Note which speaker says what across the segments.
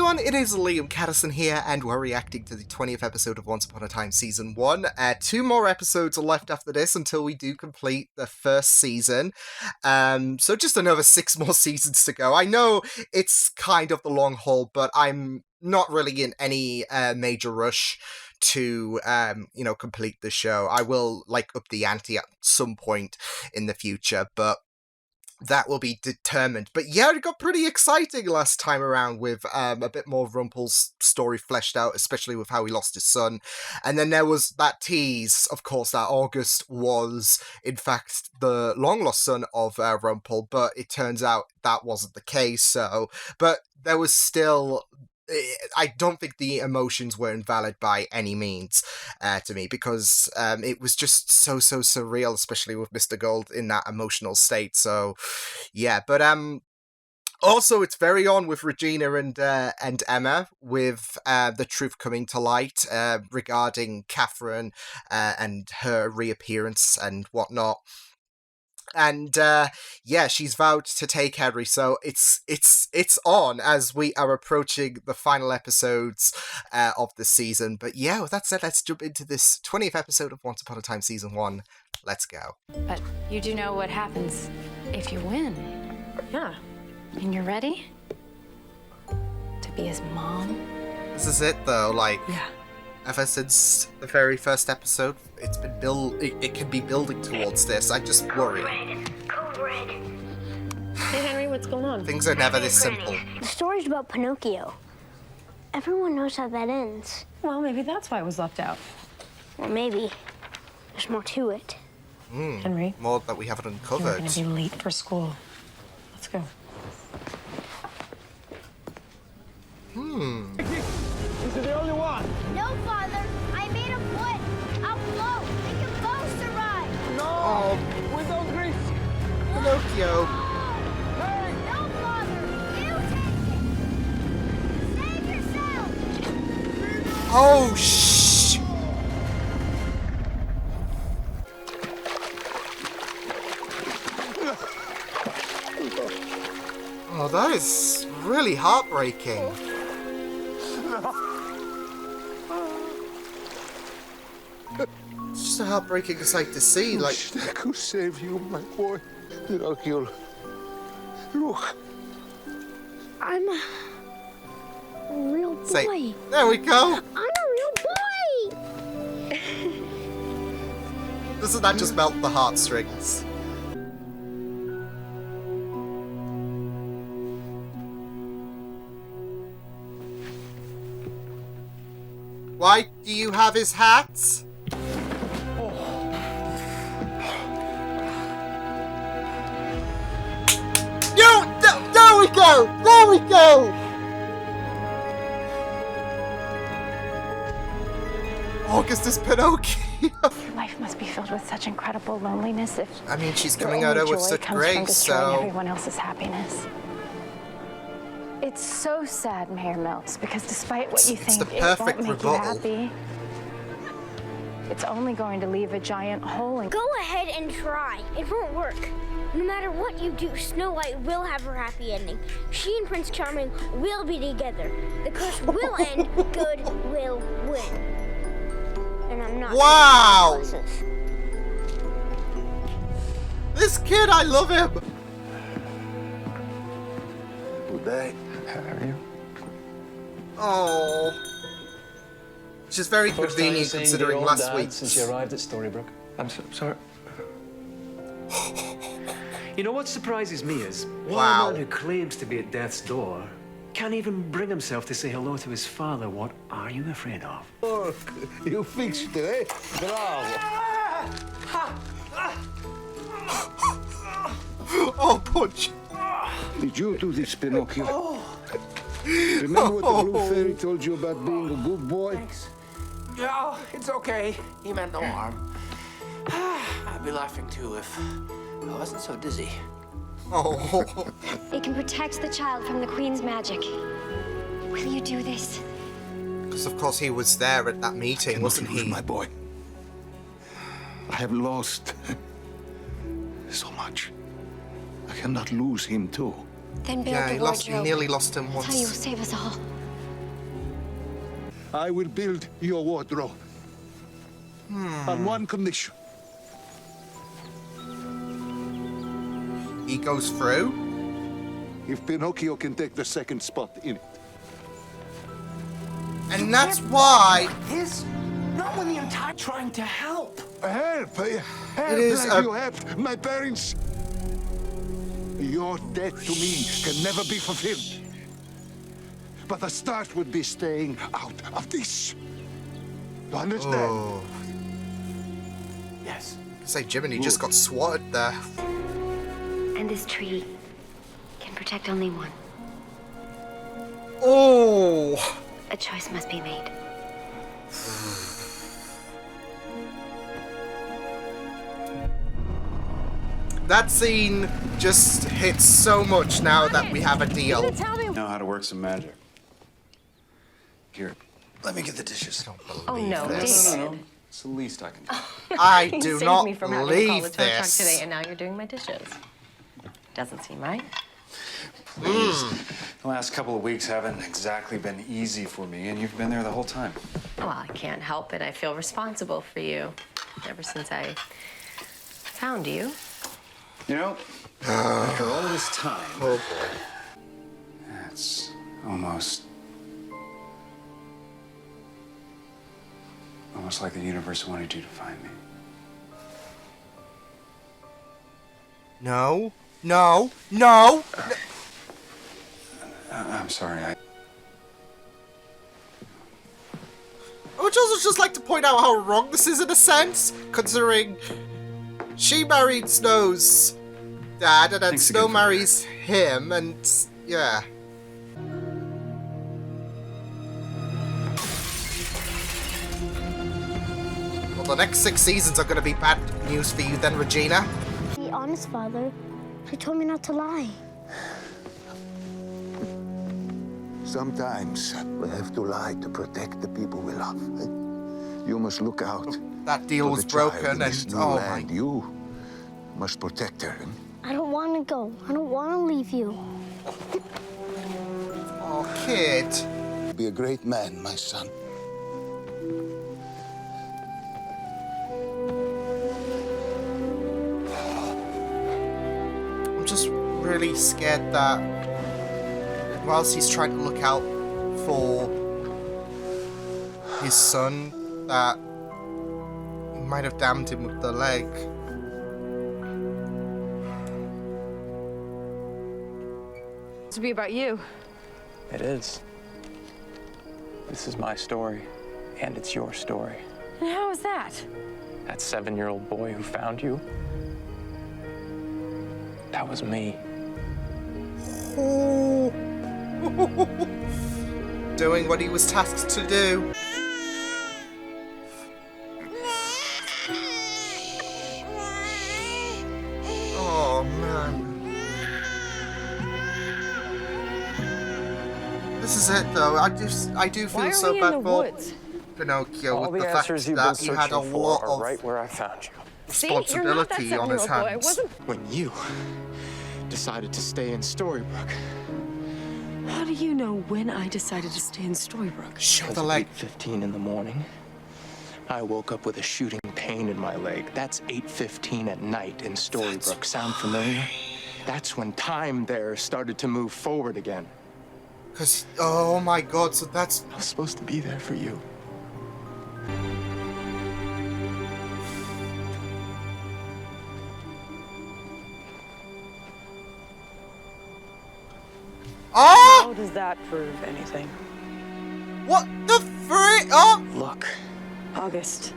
Speaker 1: everyone, it is Liam Caddison here, and we're reacting to the 20th episode of Once Upon a Time Season 1. 2 more episodes are left after this until we do complete the first season. So just another 6 more seasons to go. I know it's kind of the long haul, but I'm not really in any major rush to complete the show. I will up the ante at some point in the future, but that will be determined. But yeah, it got pretty exciting last time around with a bit more of Rumpel's story fleshed out, especially with how he lost his son. And then there was that tease, of course, that August was in fact the long lost son of Rumpel, but it turns out that wasn't the case. But there was still, I don't think the emotions were invalid by any means to me, because it was just so surreal, especially with Mr. Gold in that emotional state. So yeah, but also it's very on with Regina and Emma, with the truth coming to light regarding Catherine and her reappearance and whatnot. And yeah, she's vowed to take Henry, so it's on as we are approaching the final episodes of the season. But yeah, with that said, let's jump into this 20th episode of Once Upon a Time Season 1. Let's go.
Speaker 2: But you do know what happens if you win.
Speaker 3: Yeah.
Speaker 2: And you're ready to be his mom?
Speaker 1: This is it though,
Speaker 3: Yeah.
Speaker 1: ever since the very first episode, it's been it can be building towards this. I just worry.
Speaker 4: Code red.
Speaker 3: Hey, Henry, what's going on?
Speaker 1: Things are never this simple.
Speaker 4: The story's about Pinocchio. Everyone knows how that ends.
Speaker 3: Well, maybe that's why it was left out.
Speaker 4: Or maybe there's more to it.
Speaker 3: Henry,
Speaker 1: More that we haven't
Speaker 3: you're
Speaker 1: uncovered.
Speaker 3: gonna be late for school. Let's go.
Speaker 5: Is it the only one?
Speaker 4: No, Father. I made a foot. I'll float. We can both survive.
Speaker 5: No! Without Greece!
Speaker 1: Pinocchio.
Speaker 5: Hey!
Speaker 4: No, Father. You take it. Save yourself.
Speaker 1: Oh, shh! Oh, that is really heartbreaking. It's just a heartbreaking sight to see,
Speaker 5: I could save you, my boy. Pinocchio. Look.
Speaker 4: I'm a real boy.
Speaker 1: Say, there we go!
Speaker 4: I'm a real boy.
Speaker 1: Doesn't that just melt the heartstrings? Why do you have his hat? There we go! There we go! August is Pinocchio.
Speaker 2: Your life must be filled with such incredible loneliness if
Speaker 1: I mean, she's
Speaker 2: your
Speaker 1: coming out
Speaker 2: only
Speaker 1: with
Speaker 2: joy
Speaker 1: such
Speaker 2: comes from
Speaker 1: grace,
Speaker 2: destroying
Speaker 1: so...
Speaker 2: everyone else's happiness. It's so sad, Mayor Mills, because despite what you
Speaker 1: It's
Speaker 2: think,
Speaker 1: the
Speaker 2: it won't
Speaker 1: perfect
Speaker 2: make you
Speaker 1: rebuttal.
Speaker 2: happy. It's only going to leave a giant hole in...
Speaker 4: Go ahead and try. It won't work. No matter what you do, Snow White will have her happy ending. She and Prince Charming will be together. The curse will end. Good will win. And I'm not.
Speaker 1: Wow!
Speaker 4: taking losses.
Speaker 1: This kid, I love him!
Speaker 5: Good day. How are you?
Speaker 1: Oh. Which is very
Speaker 6: First time
Speaker 1: convenient
Speaker 6: seeing
Speaker 1: considering
Speaker 6: your old
Speaker 1: last
Speaker 6: dad
Speaker 1: week.
Speaker 6: since you arrived at Storybrooke.
Speaker 5: I'm sorry.
Speaker 6: You know what surprises me is
Speaker 1: Wow.
Speaker 6: one man who claims to be at death's door can't even bring himself to say hello to his father. What are you afraid of?
Speaker 5: Oh, you fixed it, eh? Bravo.
Speaker 1: Oh, punch!
Speaker 5: Did you do this, Pinocchio? Remember what the blue fairy told you about being a good boy?
Speaker 7: Oh, it's okay. He meant no harm. I'd be laughing too if I wasn't so dizzy.
Speaker 1: Oh.
Speaker 8: It can protect the child from the Queen's magic. Will you do this?
Speaker 1: Because of course he was there at that meeting, wasn't
Speaker 5: lose
Speaker 1: he?
Speaker 5: my boy. I have lost so much. I cannot lose him too.
Speaker 8: Then build
Speaker 1: Yeah,
Speaker 8: the
Speaker 1: he
Speaker 8: wardrobe.
Speaker 1: nearly lost him
Speaker 8: That's how you'll
Speaker 1: once.
Speaker 8: save us all.
Speaker 5: I will build your wardrobe. On one condition.
Speaker 1: He goes through.
Speaker 5: If Pinocchio can take the second spot in it.
Speaker 1: And that's why
Speaker 7: This? Not when the entire trying to help.
Speaker 5: Help! Help
Speaker 1: is
Speaker 5: like
Speaker 1: a-
Speaker 5: you helped my parents. Your debt to me can never be fulfilled. But the start would be staying out of this. You understand?
Speaker 1: Oh,
Speaker 7: Yes.
Speaker 1: say Jiminy just got swatted there.
Speaker 8: And this tree can protect only one.
Speaker 1: Oh,
Speaker 8: A choice must be made.
Speaker 1: that scene just hits so much now that we have a deal.
Speaker 9: Know how to work some magic. Here, let me get the dishes.
Speaker 3: Oh, no,
Speaker 1: this.
Speaker 3: David.
Speaker 9: No. It's the least I can do.
Speaker 1: I
Speaker 3: You
Speaker 1: do
Speaker 3: saved
Speaker 1: not
Speaker 3: me from having to call
Speaker 1: believe
Speaker 3: the tow truck
Speaker 1: this.
Speaker 3: today, and now you're doing my dishes. Doesn't seem right.
Speaker 9: Please. The last couple of weeks haven't exactly been easy for me, and you've been there the whole time.
Speaker 3: Well, I can't help it. I feel responsible for you ever since I found you.
Speaker 9: You know, after all this time,
Speaker 1: Oh boy.
Speaker 9: it's almost like the universe wanted you to find me.
Speaker 1: No, no, no.
Speaker 9: I'm sorry.
Speaker 1: I would also just like to point out how wrong this is in a sense, considering she married Snow's dad, and then
Speaker 9: Thanks
Speaker 1: Snow
Speaker 9: again for
Speaker 1: marries him, and yeah. Well, the next 6 seasons are going to be bad news for you then, Regina.
Speaker 4: Be honest, Father. He told me not to lie.
Speaker 5: Sometimes we have to lie to protect the people we love. You must look out.
Speaker 1: That deal
Speaker 5: for
Speaker 1: was
Speaker 5: the child
Speaker 1: broken,
Speaker 5: in this
Speaker 1: and
Speaker 5: new
Speaker 1: oh
Speaker 5: land.
Speaker 1: my.
Speaker 5: You must protect her.
Speaker 4: I don't want to go. I don't want to leave you.
Speaker 1: Oh, kid.
Speaker 5: Be a great man, my son.
Speaker 1: I'm just really scared that whilst he's trying to look out for his son, that he might have damned him with the leg.
Speaker 3: To be about you.
Speaker 10: It is. This is my story, and it's your story.
Speaker 3: And how is that?
Speaker 10: That 7-year-old boy who found you, that was me.
Speaker 1: Doing what he was tasked to do. Oh man. This is it though. I do feel
Speaker 3: Why are
Speaker 1: so
Speaker 3: we
Speaker 1: bad
Speaker 3: in the
Speaker 1: for
Speaker 3: woods?
Speaker 1: Pinocchio
Speaker 10: All
Speaker 1: with
Speaker 10: the
Speaker 1: the fact
Speaker 10: answers you've been
Speaker 1: that he had a
Speaker 10: searching for
Speaker 1: lot
Speaker 10: are
Speaker 1: of
Speaker 10: right where I found you.
Speaker 3: See, you're not that
Speaker 1: responsibility on his
Speaker 3: 7-year-old boy. I
Speaker 1: hands.
Speaker 3: wasn't.
Speaker 10: When you decided to stay in Storybrooke.
Speaker 3: How do you know when I decided to stay in Storybrooke?
Speaker 1: Show the leg.
Speaker 10: 8:15 in the morning. I woke up with a shooting pain in my leg. That's 8:15 at night in Storybrooke. Sound familiar? That's when time there started to move forward again.
Speaker 1: Cause oh my god, so that's
Speaker 10: I was supposed to be there for you.
Speaker 1: oh
Speaker 3: How does that prove anything?
Speaker 1: what the frick? Oh
Speaker 10: Look.
Speaker 3: August,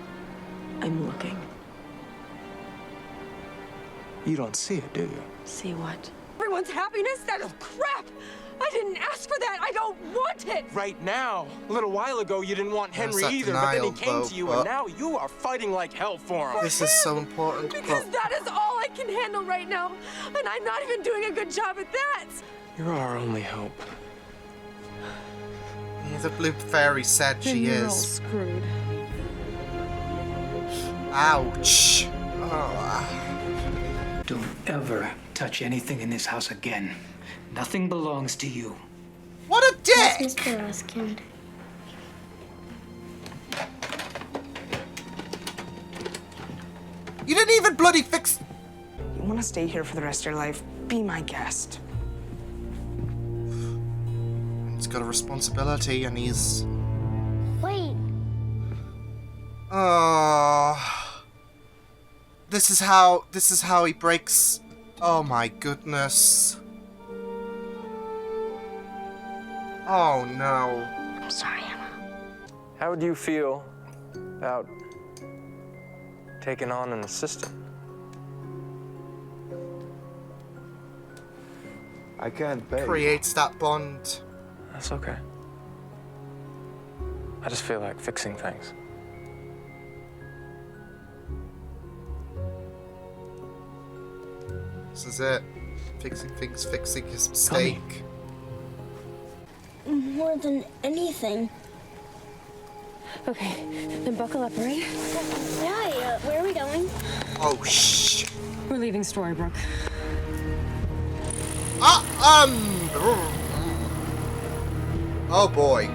Speaker 3: I'm looking.
Speaker 10: You don't see it, do you?
Speaker 3: See what?
Speaker 11: Everyone's happiness? That is crap! I didn't ask for that! I don't want it!
Speaker 10: Right now. A little while ago, you didn't want
Speaker 1: There's
Speaker 10: Henry
Speaker 1: that
Speaker 10: either, but then he
Speaker 1: denial,
Speaker 10: came
Speaker 1: though,
Speaker 10: to you,
Speaker 1: but-
Speaker 10: and now you are fighting like hell for him.
Speaker 1: this is so important.
Speaker 11: Because
Speaker 1: But
Speaker 11: that is all I can handle right now, and I'm not even doing a good job at that!
Speaker 10: You're our only hope.
Speaker 1: the blue fairy said
Speaker 3: Then
Speaker 1: she
Speaker 3: you're all
Speaker 1: is.
Speaker 3: screwed.
Speaker 1: Ouch. Oh.
Speaker 7: Don't ever touch anything in this house again. Nothing belongs to you.
Speaker 1: What a dick!
Speaker 4: Mr. Ruskin.
Speaker 1: You didn't even bloody fix...
Speaker 12: You want to stay here for the rest of your life? Be my guest.
Speaker 1: He's got a responsibility, and he's...
Speaker 4: Wait.
Speaker 1: This is how he breaks... Oh my goodness. Oh no.
Speaker 4: I'm sorry, Emma.
Speaker 10: How would you feel about taking on an assistant?
Speaker 9: I can't pay.
Speaker 1: Creates that bond.
Speaker 10: That's okay. I just feel like fixing things.
Speaker 1: This is it. Fixing things, fixing his mistake.
Speaker 4: More than anything.
Speaker 11: Okay, then buckle up, right?
Speaker 4: Yeah, where are we going?
Speaker 1: Oh, shh.
Speaker 11: We're leaving Storybrooke.
Speaker 1: Oh boy.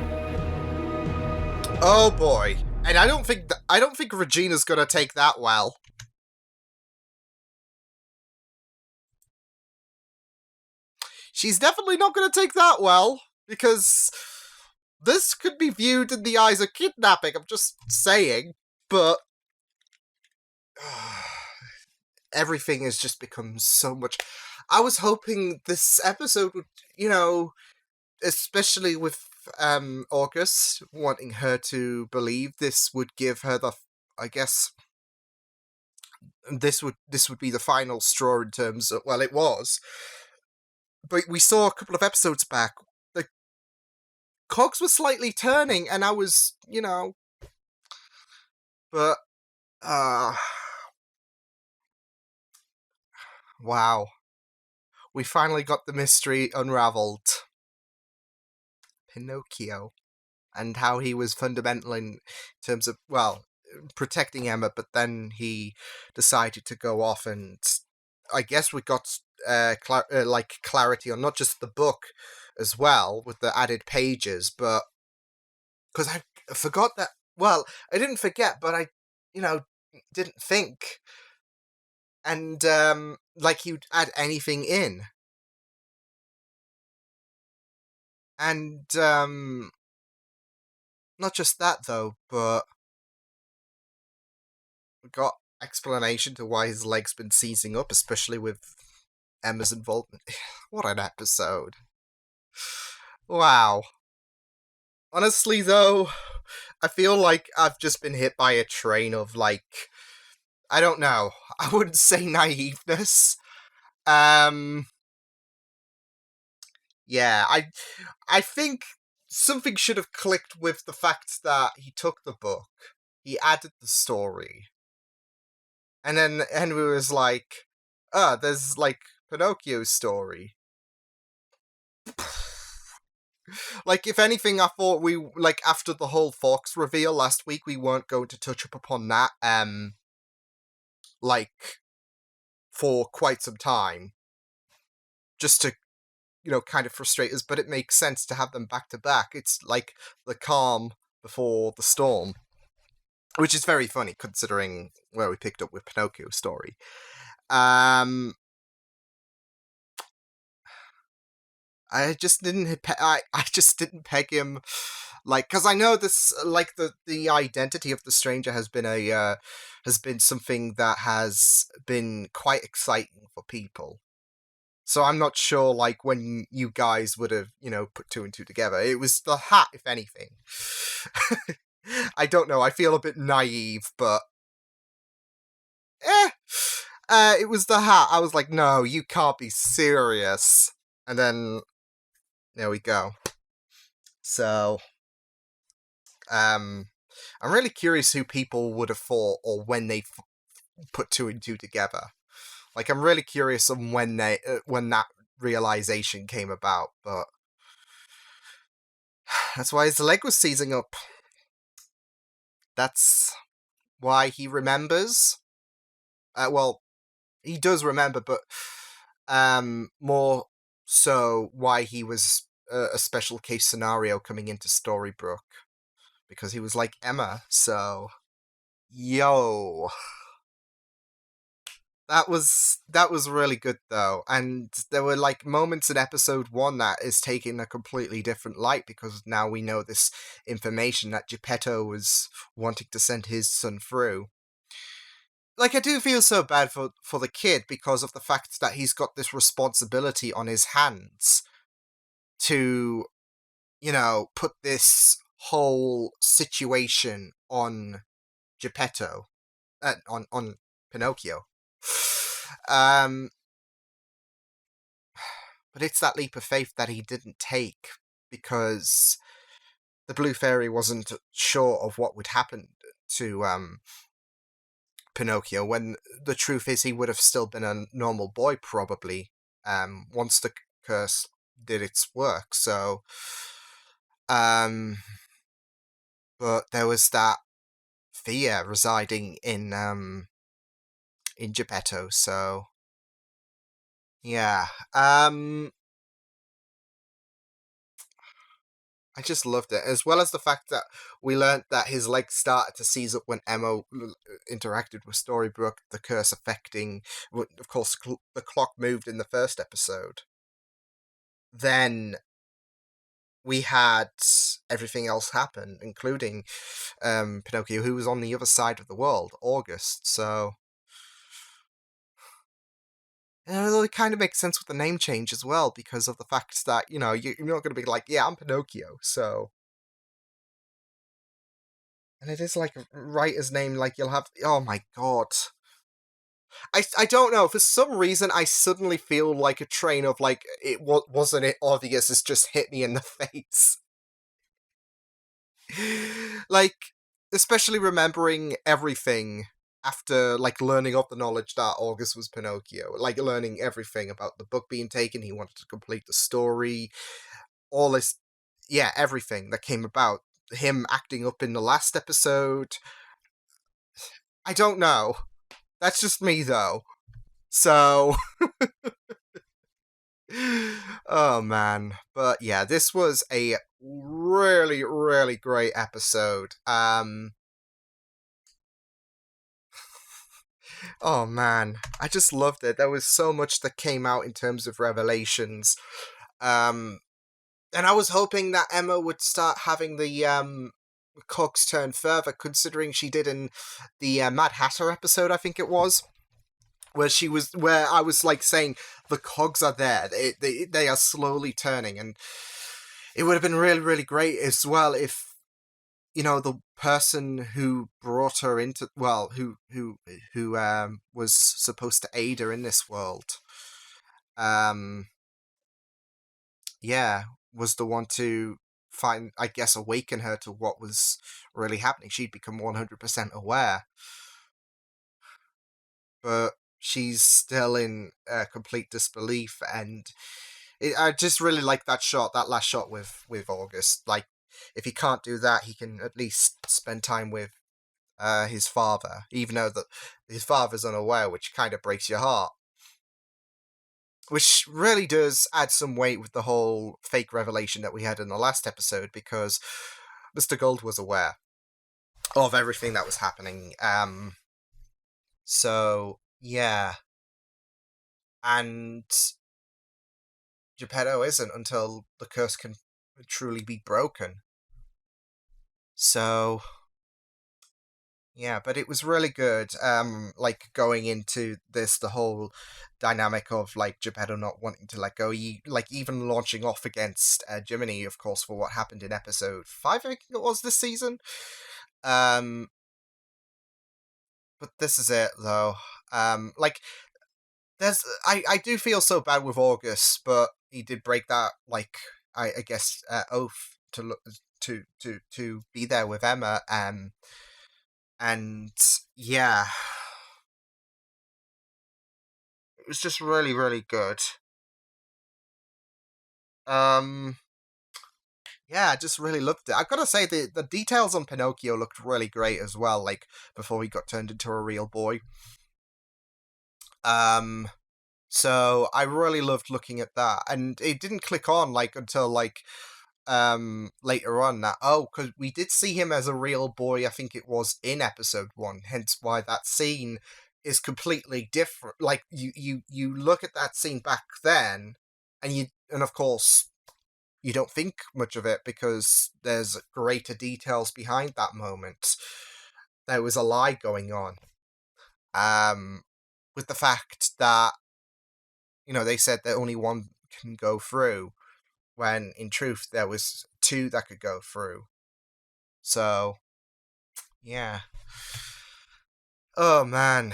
Speaker 1: Oh boy. And I don't think Regina's gonna take that well. She's definitely not gonna take that well, because this could be viewed in the eyes of kidnapping, I'm just saying, but everything has just become so much... I was hoping this episode would, you know, especially with August wanting her to believe, this would give her the, I guess, this would be the final straw in terms of, well, it was, but we saw a couple of episodes back, the cogs were slightly turning, and I was, you know, but wow, we finally got the mystery unraveled. Pinocchio, and how he was fundamental in terms of, well, protecting Emma, but then he decided to go off, and I guess we got like clarity on not just the book as well, with the added pages, but because I forgot that, well, I didn't forget, but I, you know, didn't think, and like you'd add anything in. And not just that though, but we got explanation to why his leg's been seizing up, especially with Emma's involvement. What an episode. Wow. Honestly though, I feel like I've just been hit by a train of, like, I don't know, I wouldn't say naiveness. Yeah, I think something should have clicked with the fact that he took the book, he added the story, and then Henry was like, oh, there's, like, Pinocchio's story. Like, if anything, I thought we, like, after the whole Fox reveal last week, we weren't going to touch up upon that, like, for quite some time. Just to, you know, kind of frustrate us, but it makes sense to have them back to back. It's like the calm before the storm, which is very funny considering where we picked up with Pinocchio's story. I just didn't I just didn't peg him, like, because I know this, like, the identity of the stranger has been something that has been quite exciting for people. So I'm not sure, like, when you guys would have, you know, put two and two together. It was the hat, if anything. I don't know, I feel a bit naive, but it was the hat. I was like, no, you can't be serious. And then there we go. So I'm really curious who people would have thought, or when they put two and two together. Like, I'm really curious on when that realization came about, but that's why his leg was seizing up. That's why he remembers. Well, he does remember, but more so why he was a special case scenario coming into Storybrooke, because he was like Emma. So, yo. That was really good though, and there were like moments in episode 1 that is taking a completely different light because now we know this information that Geppetto was wanting to send his son through. Like, I do feel so bad for the kid because of the fact that he's got this responsibility on his hands to, put this whole situation on Geppetto, on Pinocchio. Um, but it's that leap of faith that he didn't take because the Blue Fairy wasn't sure of what would happen to Pinocchio, when the truth is he would have still been a normal boy probably once the curse did its work. So, but there was that fear residing in Geppetto. So, yeah. I just loved it, as well as the fact that we learned that his legs started to seize up when Emma interacted with Storybrooke, the curse affecting, of course, the clock moved in the first episode. Then we had everything else happen, including Pinocchio, who was on the other side of the world, August, so... It kind of makes sense with the name change as well, because of the fact that, you're not going to be like, yeah, I'm Pinocchio, so... And it is like a writer's name, like you'll have... Oh my god. I don't know, for some reason I suddenly feel like a train of like, wasn't it obvious, it's just hit me in the face. Like, especially remembering everything after, like, learning of the knowledge that August was Pinocchio. Like, learning everything about the book being taken, he wanted to complete the story, all this, yeah, everything that came about. Him acting up in the last episode. I don't know. That's just me, though. So... Oh, man. But yeah, this was a really, really great episode. Oh, man. I just loved it. There was so much that came out in terms of revelations. And I was hoping that Emma would start having the cogs turn further, considering she did in the Mad Hatter episode, I think it was. Where I was like saying the cogs are there, they are slowly turning, and it would have been really, really great as well if the person who brought her into, well, who was supposed to aid her in this world, yeah, was the one to find, I guess, awaken her to what was really happening. She'd become 100% aware. But she's still in complete disbelief, and I just really like that last shot with August. Like, if he can't do that, he can at least spend time with his father, even though that his father's unaware, which kind of breaks your heart. Which really does add some weight with the whole fake revelation that we had in the last episode, because Mr. Gold was aware of everything that was happening. So, yeah. And Geppetto isn't until the curse can truly be broken. So, yeah, but it was really good. Like, going into this, the whole dynamic of, like, Geppetto not wanting to let go, like, even launching off against Jiminy, of course, for what happened in episode 5, I think it was, this season. But this is it, though. Like, I do feel so bad with August, but he did break that, like, I guess, oath to look to be there with Emma, and yeah, it was just really, really good. Yeah, I just really loved it. I've got to say, the details on Pinocchio looked really great as well, like, before he got turned into a real boy. So I really loved looking at that, and it didn't click on, like, until, like, later on, that, because we did see him as a real boy, I think it was in episode 1, hence why that scene is completely different. Like you look at that scene back then, and of course you don't think much of it because there's greater details behind that moment. There was a lie going on, with the fact that they said that only one can go through, when in truth there was two that could go through. So yeah. Oh man.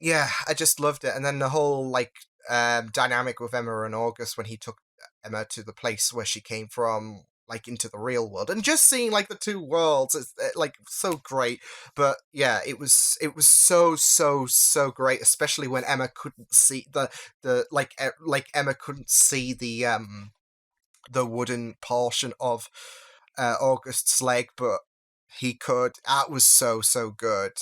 Speaker 1: Yeah, I just loved it. And then the whole dynamic with Emma and August when he took Emma to the place where she came from, like into the real world, and just seeing like the two worlds is like so great. But yeah, it was so great, especially when Emma couldn't see Emma couldn't see the wooden portion of August's leg, but he could. That was so good.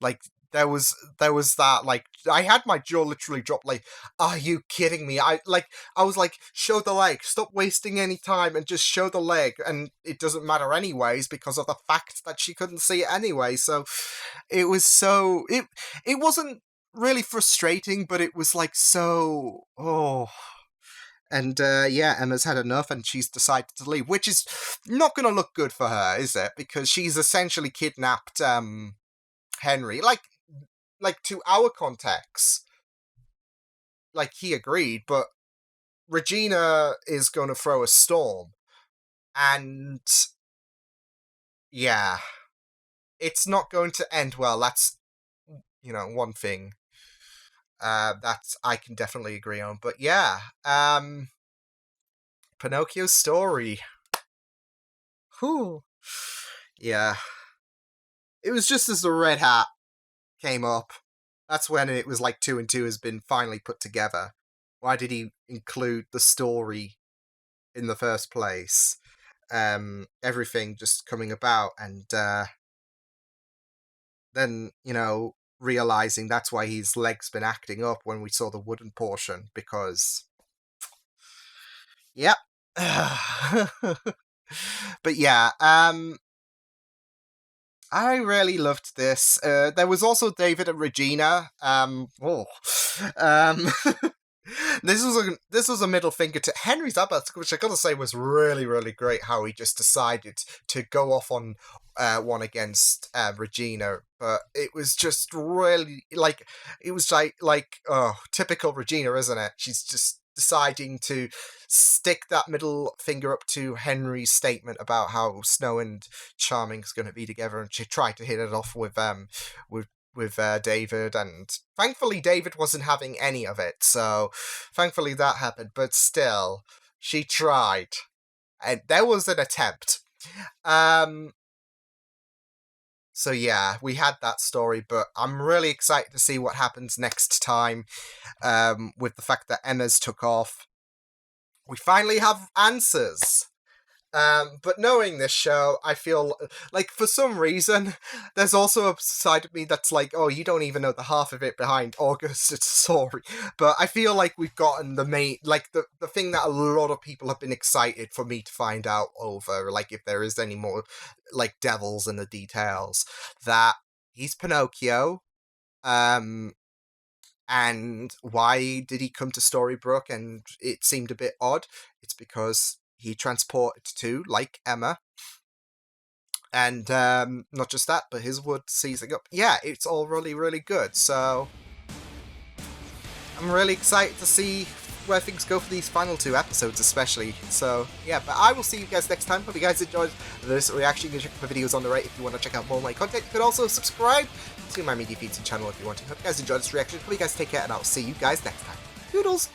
Speaker 1: Like there was that, like, I had my jaw literally drop, like, are you kidding me? I was like, show the leg, stop wasting any time and just show the leg, and it doesn't matter anyways because of the fact that she couldn't see it anyway. So it was it wasn't really frustrating, but it was like so and yeah, Emma's had enough and she's decided to leave, which is not going to look good for her, is it? Because she's essentially kidnapped Henry, like to our context, like he agreed, but Regina is going to throw a storm, and yeah, it's not going to end well. That's one thing that I can definitely agree on. But yeah, Pinocchio's story. Whew. Yeah. It was just as the Red Hat came up, that's when it was like 2 and 2 has been finally put together. Why did he include the story in the first place? Everything just coming about, and then, realizing that's why his leg's been acting up when we saw the wooden portion, because yep. But yeah, I really loved this. There was also David and Regina. This was a middle finger to Henry's Abbott, which I gotta say was really, really great. How he just decided to go off on one against Regina, but it was just really typical Regina, isn't it? She's just deciding to stick that middle finger up to Henry's statement about how Snow and Charming's going to be together, and she tried to hit it off with David, and thankfully David wasn't having any of it, so thankfully that happened, but still, she tried, and there was an attempt. So yeah, we had that story, but I'm really excited to see what happens next time, with the fact that Emma's took off. We finally have answers. But knowing this show, I feel like for some reason, there's also a side of me that's like, oh, you don't even know the half of it behind August's story. But I feel like we've gotten the main, like the thing that a lot of people have been excited for me to find out over, like if there is any more like devils in the details, that he's Pinocchio, and why did he come to Storybrooke and it seemed a bit odd? It's because he transported too, like Emma. And not just that, but his wood seizing up. Yeah, it's all really, really good. So I'm really excited to see where things go for these final 2 episodes especially. So yeah, but I will see you guys next time. Hope you guys enjoyed this reaction. You can check the videos on the right if you want to check out more of my content. You could also subscribe to my media feeds and channel if you want to. Hope you guys enjoyed this reaction. Hope you guys take care, and I'll see you guys next time. Toodles!